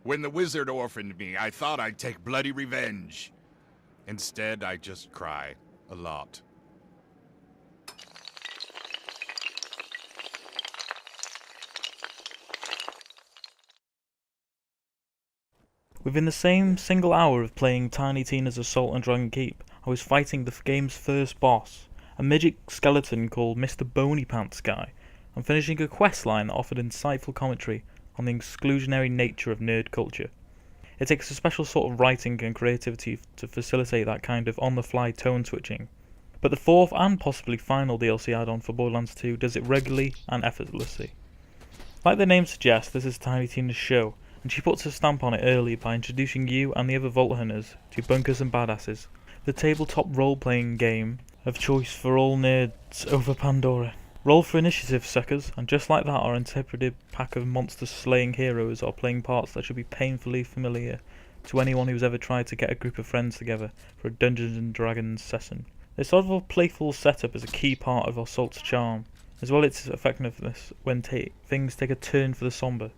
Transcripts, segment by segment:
When the wizard orphaned me, I thought I'd take bloody revenge. Instead, I just cry. A lot. Within the same single hour of playing Tiny Tina's Assault on Dragon Keep, I was fighting the game's first boss, a midget skeleton called Mr. Bony Pants Guy, and finishing a quest line that offered insightful commentary on the exclusionary nature of nerd culture. It takes a special sort of writing and creativity to facilitate that kind of on-the-fly tone switching. But the fourth and possibly final DLC add-on for Borderlands 2 does it regularly and effortlessly. Like the name suggests, this is Tiny Tina's show, and she puts her stamp on it early by introducing you and the other Vault Hunters to Bunkers and Badasses, the tabletop role-playing game of choice for all nerds over Pandora. Roll for initiative, suckers, and just like that our interpreted pack of monster-slaying heroes are playing parts that should be painfully familiar to anyone who's ever tried to get a group of friends together for a Dungeons and Dragons session. This sort of a playful setup is a key part of Assault's charm, as well as its effectiveness when things take a turn for the sombre.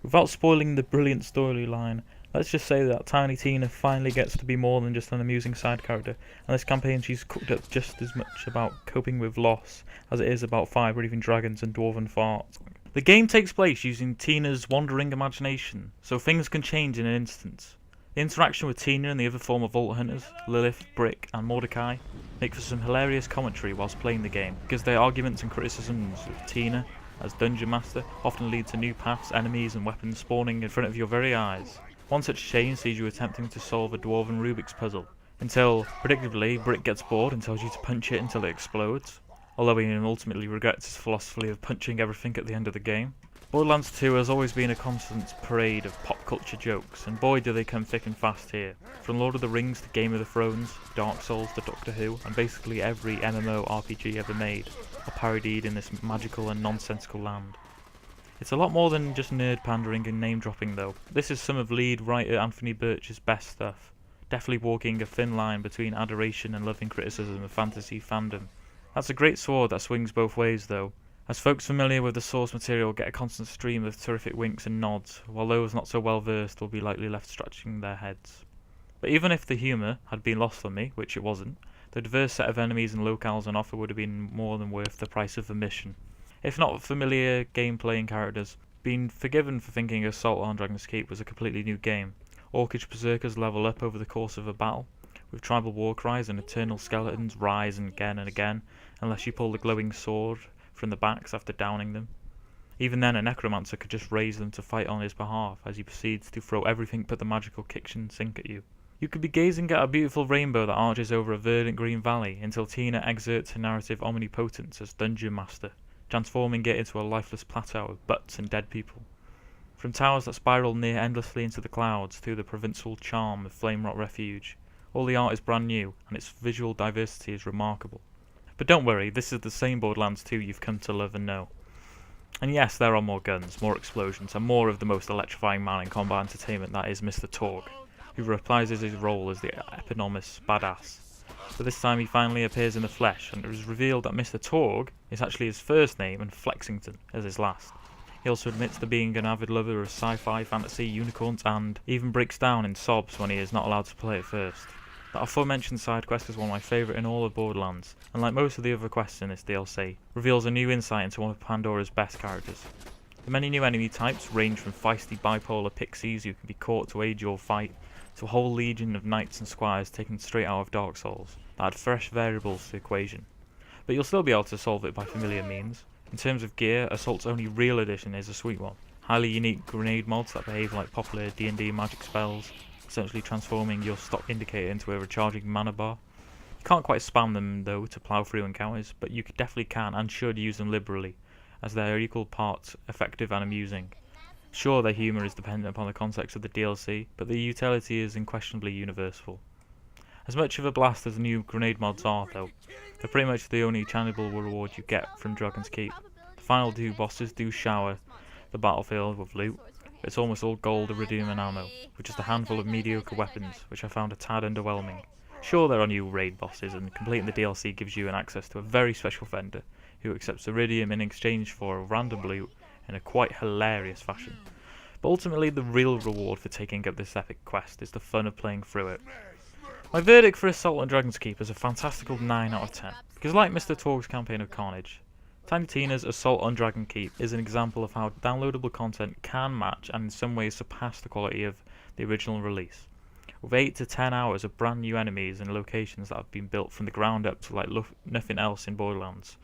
Without spoiling the brilliant storyline, let's just say that Tiny Tina finally gets to be more than just an amusing side character, and this campaign she's cooked up just as much about coping with loss as it is about fire-breathing dragons and dwarven farts. The game takes place using Tina's wandering imagination, so things can change in an instant. The interaction with Tina and the other former Vault Hunters, Lilith, Brick and Mordecai, make for some hilarious commentary whilst playing the game, because their arguments and criticisms of Tina as Dungeon Master often lead to new paths, enemies and weapons spawning in front of your very eyes. One such change sees you attempting to solve a dwarven Rubik's puzzle, until, predictably, Brick gets bored and tells you to punch it until it explodes, although he ultimately regrets his philosophy of punching everything at the end of the game. Borderlands 2 has always been a constant parade of pop culture jokes, and boy do they come thick and fast here. From Lord of the Rings to Game of Thrones, Dark Souls to Doctor Who, and basically every MMORPG ever made are parodied in this magical and nonsensical land. It's a lot more than just nerd pandering and name dropping though. This is some of lead writer Anthony Birch's best stuff, definitely walking a thin line between adoration and loving criticism of fantasy fandom. That's a great sword that swings both ways though, as folks familiar with the source material get a constant stream of terrific winks and nods, while those not so well versed will be likely left scratching their heads. But even if the humour had been lost on me, which it wasn't, the diverse set of enemies and locales on offer would have been more than worth the price of admission. If not familiar gameplay and characters, being forgiven for thinking Assault on Dragon's Keep was a completely new game. Orcish berserkers level up over the course of a battle, with tribal war cries and eternal skeletons rise again and again, unless you pull the glowing sword from the backs after downing them. Even then a necromancer could just raise them to fight on his behalf as he proceeds to throw everything but the magical kitchen sink at you. You could be gazing at a beautiful rainbow that arches over a verdant green valley until Tina exerts her narrative omnipotence as Dungeon Master, transforming it into a lifeless plateau of butts and dead people. From towers that spiral near endlessly into the clouds to the provincial charm of Flame Rock Refuge, all the art is brand new and its visual diversity is remarkable. But don't worry, this is the same Borderlands 2 you've come to love and know. And yes, there are more guns, more explosions, and more of the most electrifying man in combat entertainment, that is Mr. Torg, who reprises his role as the eponymous badass. But this time he finally appears in the flesh, and it is revealed that Mr. Torg is actually his first name and Flexington as his last. He also admits to being an avid lover of sci-fi, fantasy, unicorns, and even breaks down in sobs when he is not allowed to play it first. That aforementioned side quest is one of my favourite in all of Borderlands, and like most of the other quests in this DLC, reveals a new insight into one of Pandora's best characters. The many new enemy types range from feisty bipolar pixies who can be caught to aid your fight, to a whole legion of knights and squires taken straight out of Dark Souls, that add fresh variables to the equation. But you'll still be able to solve it by familiar means. In terms of gear, Assault's only real addition is a sweet one. Highly unique grenade mods that behave like popular D&D magic spells, essentially transforming your stock indicator into a recharging mana bar. You can't quite spam them though to plough through encounters, but you definitely can and should use them liberally, as they are equal parts effective and amusing. Sure, their humour is dependent upon the context of the DLC, but the utility is unquestionably universal. As much of a blast as the new grenade mods are though, they're pretty much the only channelable reward you get from Dragon's Keep. The final two bosses do shower the battlefield with loot, but it's almost all gold, iridium and ammo, with just a handful of mediocre weapons, which I found a tad underwhelming. Sure, there are new raid bosses, and completing the DLC gives you an access to a very special vendor, who accepts iridium in exchange for random loot in a quite hilarious fashion. But ultimately, the real reward for taking up this epic quest is the fun of playing through it. My verdict for Assault on Dragon's Keep is a fantastical 9 out of 10, because like Mr. Torg's campaign of Carnage, Tiny Tina's Assault on Dragon Keep is an example of how downloadable content can match and in some ways surpass the quality of the original release. With 8 to 10 hours of brand new enemies and locations that have been built from the ground up to like nothing else in Borderlands,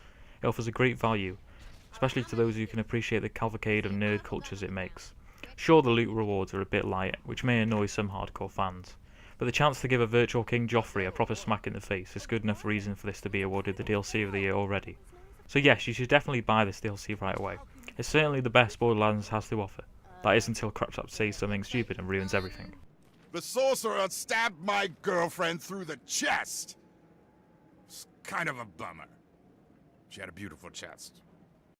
it offers a great value, especially to those who can appreciate the cavalcade of nerd cultures it makes. Sure, the loot rewards are a bit light, which may annoy some hardcore fans, but the chance to give a virtual King Joffrey a proper smack in the face is good enough reason for this to be awarded the DLC of the year already. So yes, you should definitely buy this DLC right away. It's certainly the best Borderlands has to offer. That is until Craptrap says something stupid and ruins everything. The sorcerer stabbed my girlfriend through the chest. It's kind of a bummer. She had a beautiful chest.